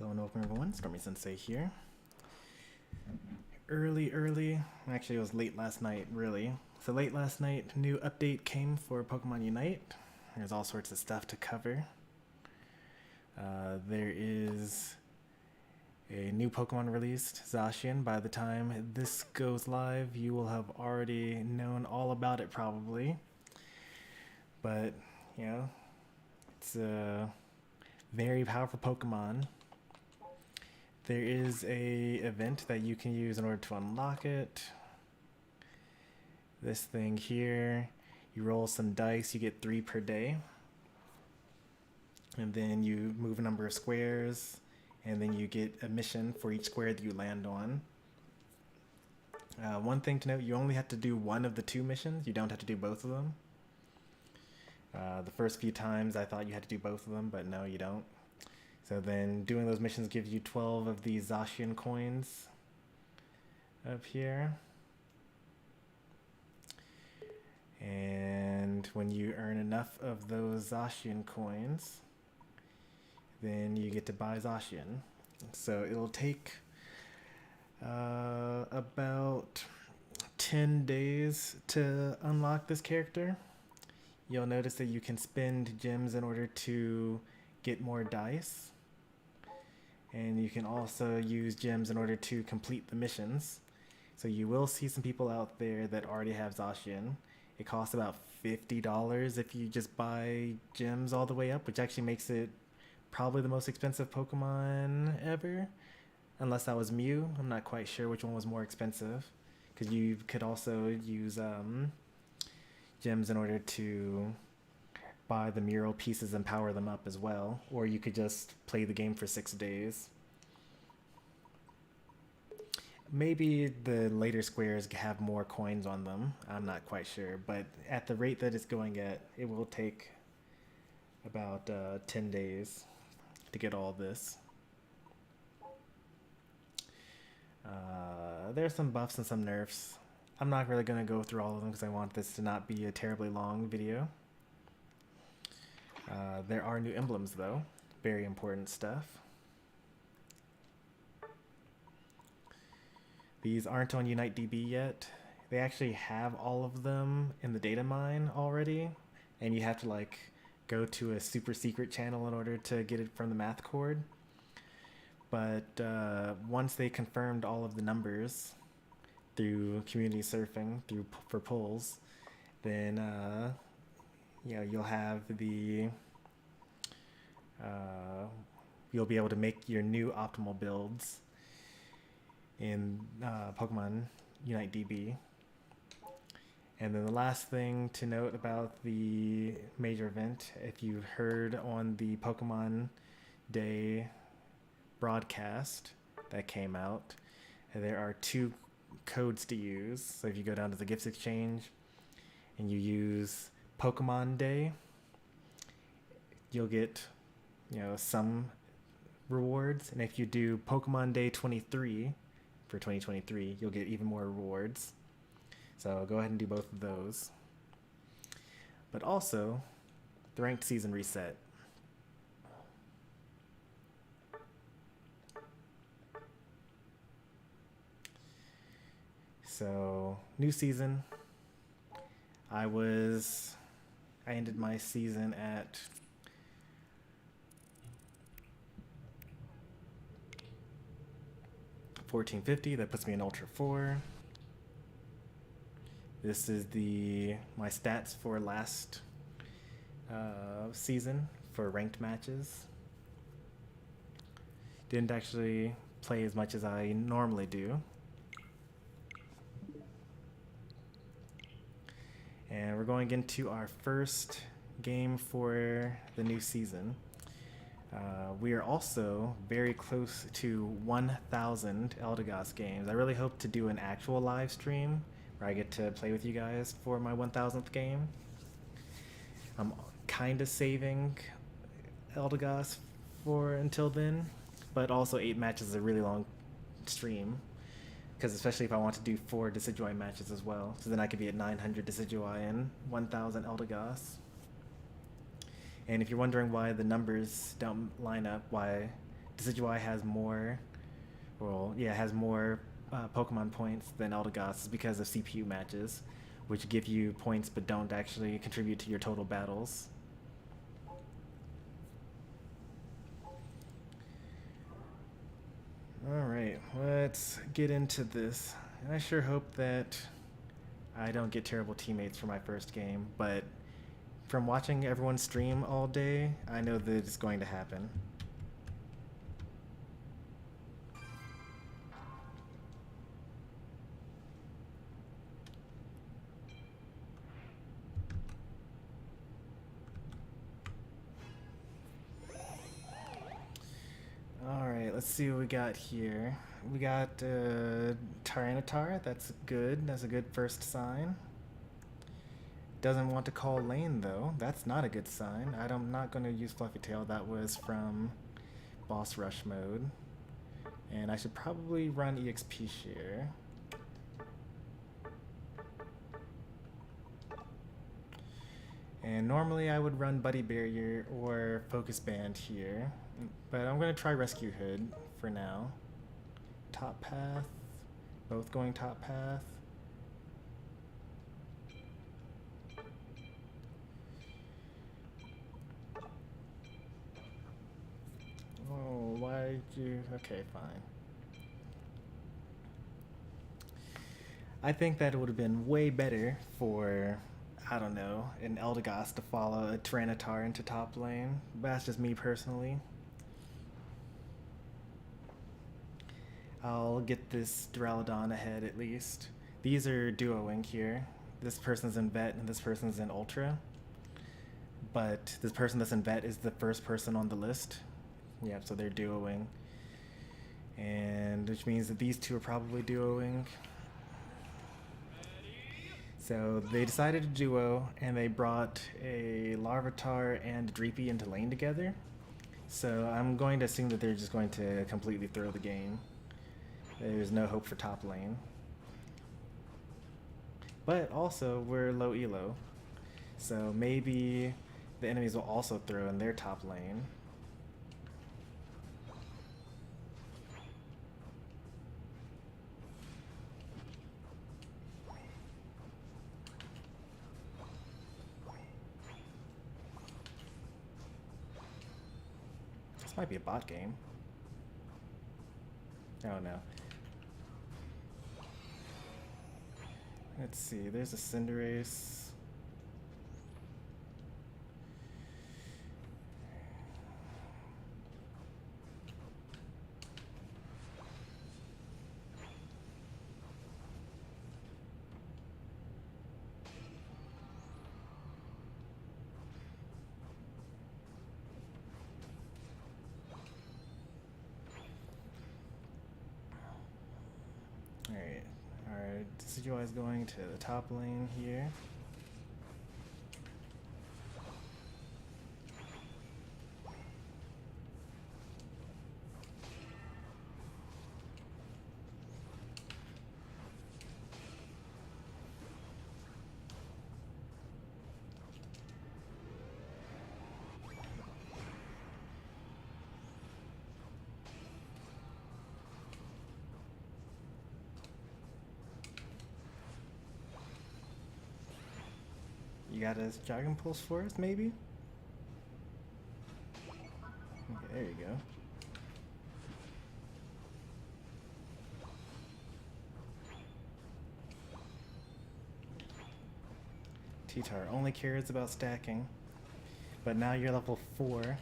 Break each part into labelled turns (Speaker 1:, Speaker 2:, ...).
Speaker 1: Hello and welcome everyone, Stormy Sensei here. Early, actually it was late last night, really. So late last night, new update came for Pokemon Unite. There's all sorts of stuff to cover. There is a new Pokemon released, Zacian. By the time this goes live, you will have already known all about it probably. But, you know, it's a very powerful Pokemon. There is a event that you can use in order to unlock it. This thing here, you roll some dice, you get 3 per day. And then you move a number of squares, and then you get a mission for each square that you land on. One thing to note, you only have to do one of the 2 missions. You don't have to do both of them. The first few times I thought you had to do both of them, but no, you don't. So then doing those missions gives you 12 of these Zacian coins up here. And when you earn enough of those Zacian coins, then you get to buy Zacian. So it'll take about 10 days to unlock this character. You'll notice that you can spend gems in order to get more dice. And you can also use gems in order to complete the missions. So you will see some people out there that already have Zacian. It costs about $50 if you just buy gems all the way up, which actually makes it probably the most expensive Pokemon ever. Unless that was Mew. I'm not quite sure which one was more expensive. Because you could also use gems in order to buy the mural pieces and power them up as well, or you could just play the game for 6 days. Maybe the later squares have more coins on them, I'm not quite sure, but at the rate that it's going at, it will take about 10 days to get all this. There's some buffs and some nerfs. I'm not really going to go through all of them because I want this to not be a terribly long video. There are new emblems though, very important stuff. These aren't on Unite DB yet. They actually have all of them in the data mine already, and you have to like go to a super secret channel in order to get it from the math cord. But once they confirmed all of the numbers through community surfing, for polls, then you'll have the you'll be able to make your new optimal builds in Pokemon Unite DB. And then the last thing to note about the major event, if you heard on the Pokemon Day broadcast that came out, there are 2 codes to use. So if you go down to the Gifts Exchange and you use Pokemon Day, you'll get some rewards, and if you do Pokemon Day 23 for 2023, you'll get even more rewards. So go ahead and do both of those. But also the ranked season reset. So new season. I ended my season at 1450. That puts me in Ultra 4. This is my stats for last season for ranked matches. Didn't actually play as much as I normally do. And we're going into our first game for the new season. We are also very close to 1,000 Elgato games. I really hope to do an actual live stream where I get to play with you guys for my 1,000th game. I'm kind of saving Elgato for until then, but also 8 matches is a really long stream. Because especially if I want to do 4 Decidueye matches as well. So then I could be at 900 Decidueye and 1,000 Elgato. And if you're wondering why the numbers don't line up, why Decidueye has more, well, yeah, has more Pokemon points than Eldegoss is because of CPU matches, which give you points but don't actually contribute to your total battles. Alright, let's get into this. And I sure hope that I don't get terrible teammates for my first game, but from watching everyone stream all day, I know that it's going to happen. Alright, let's see what we got here. We got Tyranitar, that's good. That's a good first sign. Doesn't want to call lane though. That's not a good sign. I'm not going to use Fluffy Tail. That was from boss rush mode. And I should probably run EXP Shear. And normally I would run Buddy Barrier or Focus Band here. But I'm going to try Rescue Hood for now. Top path. Both going top path. Oh, why'd you... Okay, fine. I think that it would have been way better for, I don't know, an Eldegoss to follow a Tyranitar into top lane. But that's just me personally. I'll get this Duraludon ahead at least. These are duoing here. This person's in Vet and this person's in Ultra. But this person that's in Vet is the first person on the list. Yeah, so they're duoing. And which means that these two are probably duoing. So they decided to duo and they brought a Larvitar and Dreepy into lane together. So I'm going to assume that they're just going to completely throw the game. There's no hope for top lane. But also, we're low elo. So maybe the enemies will also throw in their top lane. This might be a bot game. Oh no. Let's see, there's a Cinderace. Alright, our Decidueye is going to the top lane here. You got a Dragon Pulse for us, maybe? Okay, there you go. T-Tar only cares about stacking, but now you're level 4.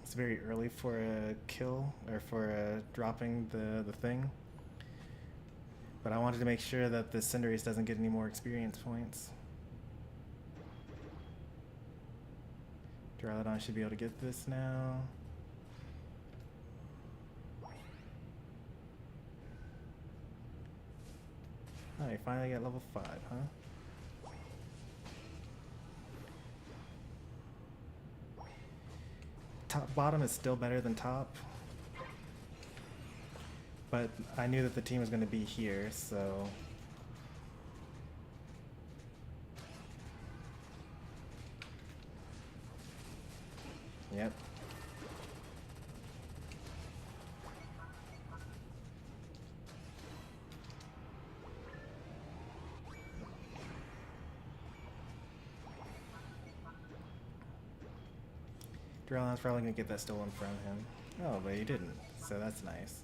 Speaker 1: It's very early for a kill, or for dropping the thing. But I wanted to make sure that the Cinderace doesn't get any more experience points. Duraludon should be able to get this now. Oh, you finally got level 5, huh? Bottom is still better than top. But I knew that the team was going to be here, so... Yep. Drellon's probably going to get that stolen from him. Oh, but he didn't, so that's nice.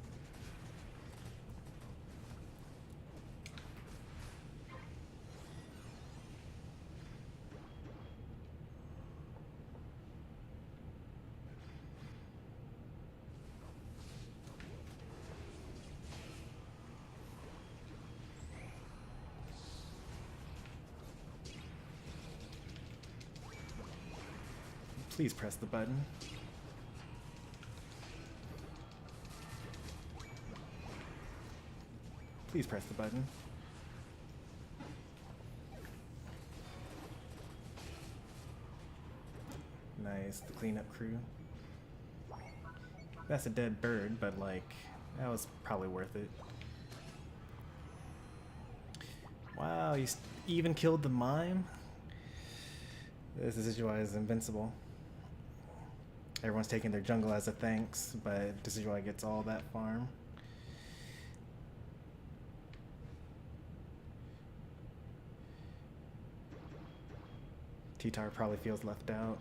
Speaker 1: Please press the button. Please press the button. Nice, the cleanup crew. That's a dead bird, but like, that was probably worth it. Wow, you even killed the mime? This is why it's invincible. Everyone's taking their jungle as a thanks, but this is why it gets all that farm. T-Tar probably feels left out.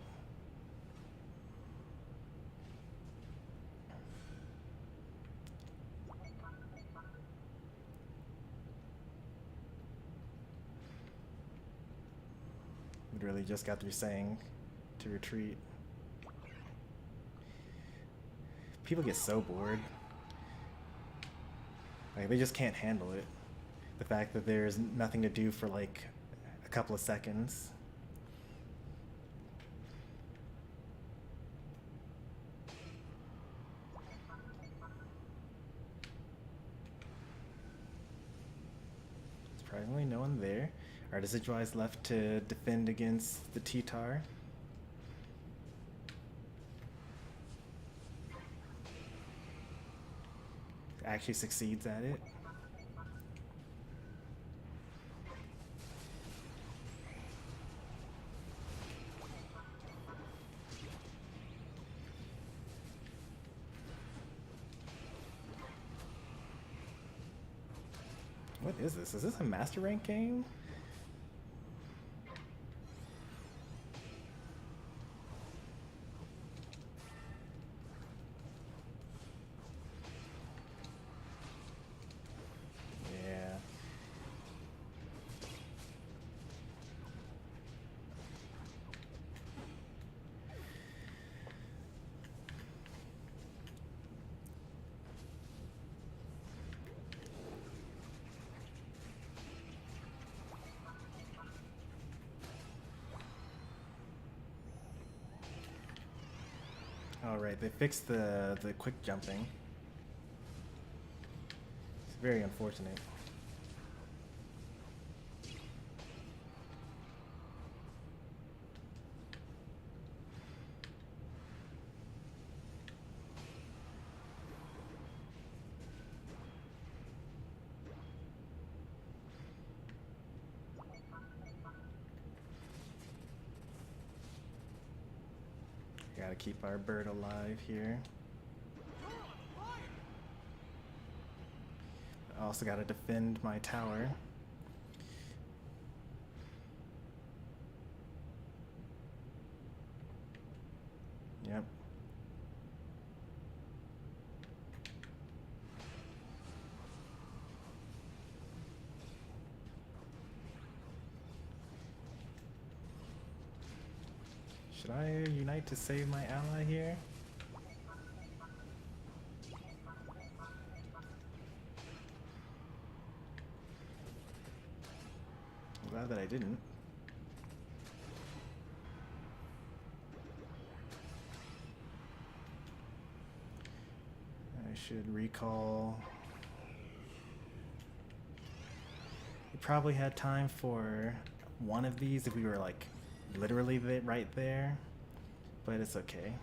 Speaker 1: Literally just got through saying to retreat. People get so bored. Like, they just can't handle it. The fact that there's nothing to do for like a couple of seconds. Surprisingly, no one there. Our Decidueye is left to defend against the T-Tar. Actually succeeds at it. What is this? Is this a master rank game? Alright, they fixed the quick jumping. It's very unfortunate. Gotta keep our bird alive here. I also gotta defend my tower. Yep. Should I unite to save my ally here? I'm glad that I didn't. I should recall probably had time for one of these if we were like literally right there, but it's okay.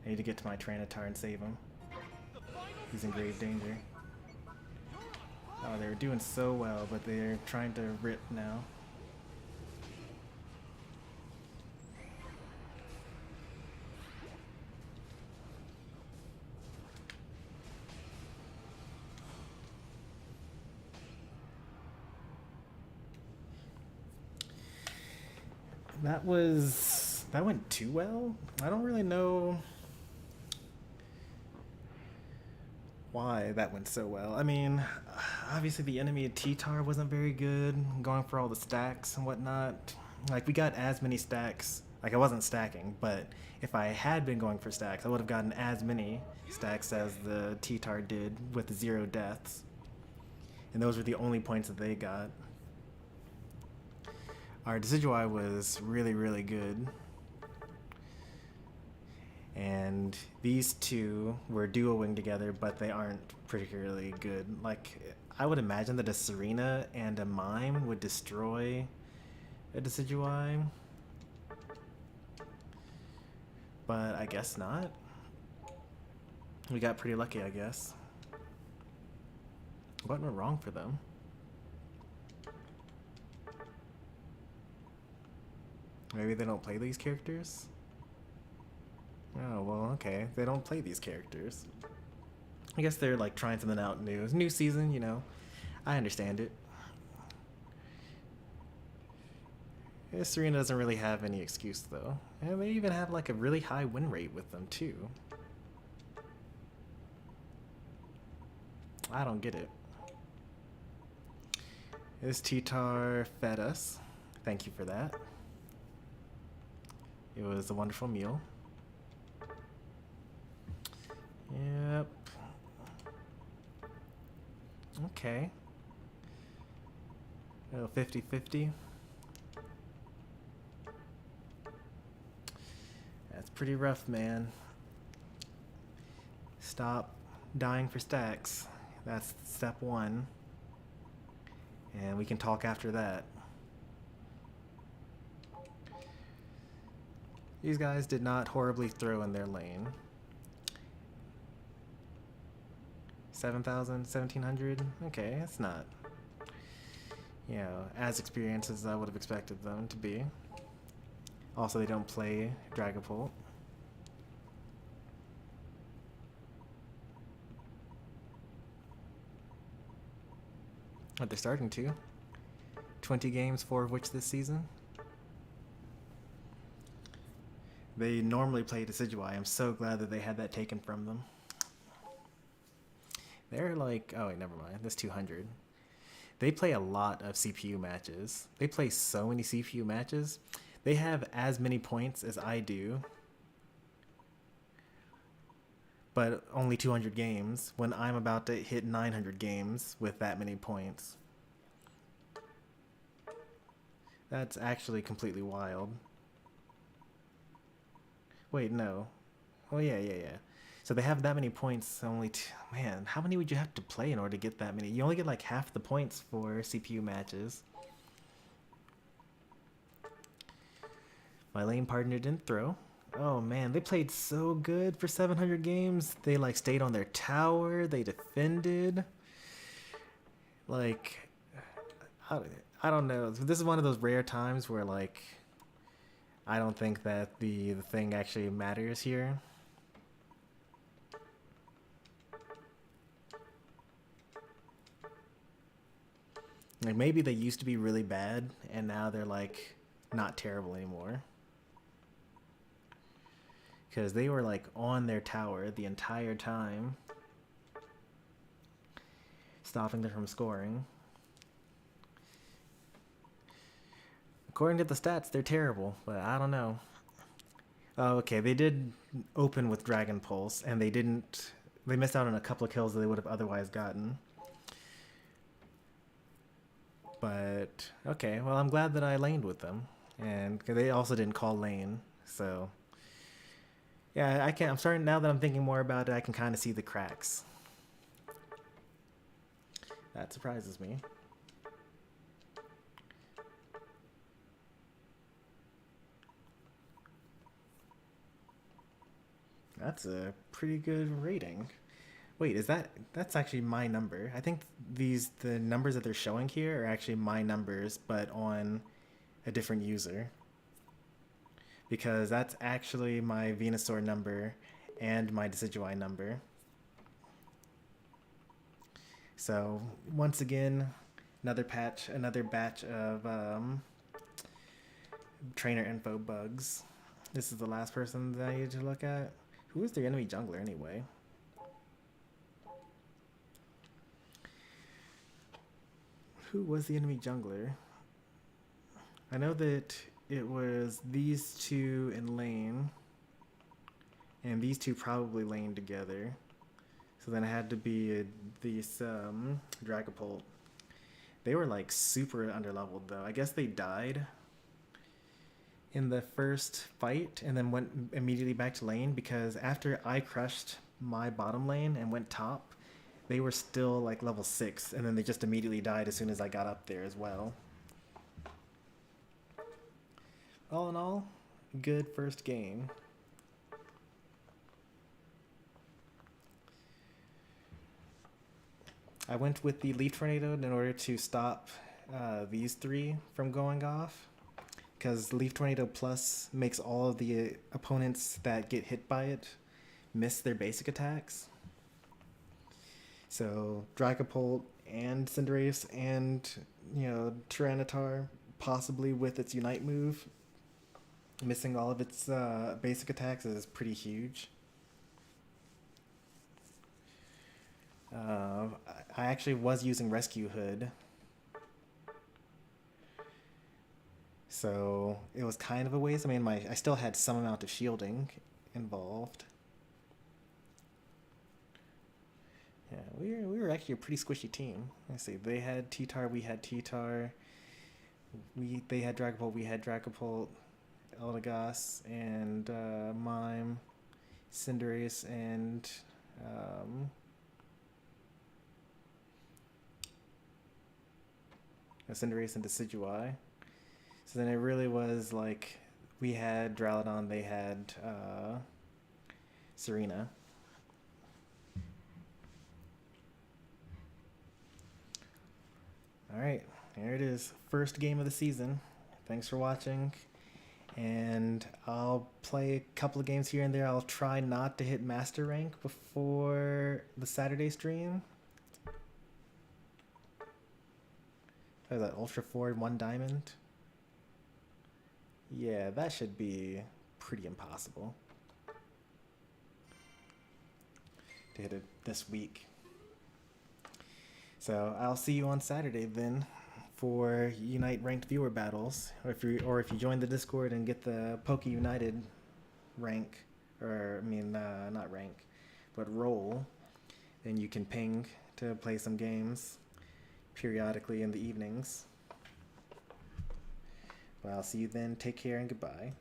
Speaker 1: I need to get to my Trinitar and save him. He's in grave danger. Oh, they were doing so well, but they're trying to rip now. That went too well. I don't really know why that went so well. I mean, obviously the enemy at T-Tar wasn't very good, going for all the stacks and whatnot. Like, we got as many stacks. Like, I wasn't stacking, but if I had been going for stacks, I would have gotten as many stacks as the T-Tar did with 0 deaths. And those were the only points that they got. Our Decidueye was really, really good. And these two were duoing together, but they aren't particularly good. Like, I would imagine that a Serena and a Mime would destroy a Decidueye. But I guess not. We got pretty lucky, I guess. What went wrong for them? Maybe they don't play these characters? Oh, well, okay. They don't play these characters. I guess they're like trying something out new. It's a new season, you know. I understand it. Yeah, Serena doesn't really have any excuse, though. And they even have like a really high win rate with them, too. I don't get it. This T-Tar fed us. Thank you for that. It was a wonderful meal. Yep. Okay. A 50-50. That's pretty rough, man. Stop dying for stacks. That's step 1. And we can talk after that. These guys did not horribly throw in their lane. 7,000, 1,700? Okay, that's not, you know, as experienced as I would have expected them to be. Also, they don't play Dragapult. But they're starting to. 20 games, 4 of which this season. They normally play Decidueye. I'm so glad that they had that taken from them. They're like, oh wait, never mind. That's 200. They play a lot of CPU matches. They play so many CPU matches. They have as many points as I do, but only 200 games when I'm about to hit 900 games with that many points. That's actually completely wild. Wait, no. Oh, yeah. So they have that many points, only man, how many would you have to play in order to get that many? You only get like half the points for CPU matches. My lane partner didn't throw. Oh man, they played so good for 700 games. They like stayed on their tower, they defended. Like, I don't know. This is one of those rare times where like, I don't think that the thing actually matters here. Like, maybe they used to be really bad, and now they're, like, not terrible anymore. Because they were, like, on their tower the entire time, stopping them from scoring. According to the stats, they're terrible, but I don't know. Oh, okay, they did open with Dragon Pulse, and they missed out on a couple of kills that they would have otherwise gotten. But, okay, well, I'm glad that I laned with them. And they also didn't call lane, so... Yeah, I'm starting, now that I'm thinking more about it, I can kind of see the cracks. That surprises me. That's a pretty good rating. Wait, that's actually my number? I think the numbers that they're showing here are actually my numbers, but on a different user. Because that's actually my Venusaur number and my Decidueye number. So once again, another batch of trainer info bugs. This is the last person that I need to look at. Who is their enemy jungler anyway? Who was the enemy jungler? I know that it was these two in lane, and these two probably lane together. So then it had to be these Dragapult. They were like super underleveled though. I guess they died in the first fight and then went immediately back to lane, because after I crushed my bottom lane and went top, they were still like level 6, and then they just immediately died as soon as I got up there as well. All in all, good first game. I went with the Leaf Tornado in order to stop these three from going off, because Leaf Tornado Plus makes all of the opponents that get hit by it miss their basic attacks. So Dragapult and Cinderace and, Tyranitar, possibly with its Unite move, missing all of its basic attacks is pretty huge. I actually was using Rescue Hood, so it was kind of a waste. I mean, I still had some amount of shielding involved. Yeah, we were actually a pretty squishy team. Let's see, they had T-Tar, we had T-Tar. They had Dragapult, we had Dragapult, Eldegoss, and Mime, Cinderace, and Cinderace and Decidueye. So then it really was like we had Drowladon, they had Serena. Alright, here it is. First game of the season. Thanks for watching. And I'll play a couple of games here and there. I'll try not to hit Master Rank before the Saturday stream. What is that, Ultra 4 and 1 Diamond? Yeah, that should be pretty impossible to hit it this week. So I'll see you on Saturday then for Unite ranked viewer battles, or if you join the Discord and get the Poke United rank, or I mean not rank, but role, then you can ping to play some games periodically in the evenings. Well, I'll see you then. Take care and goodbye.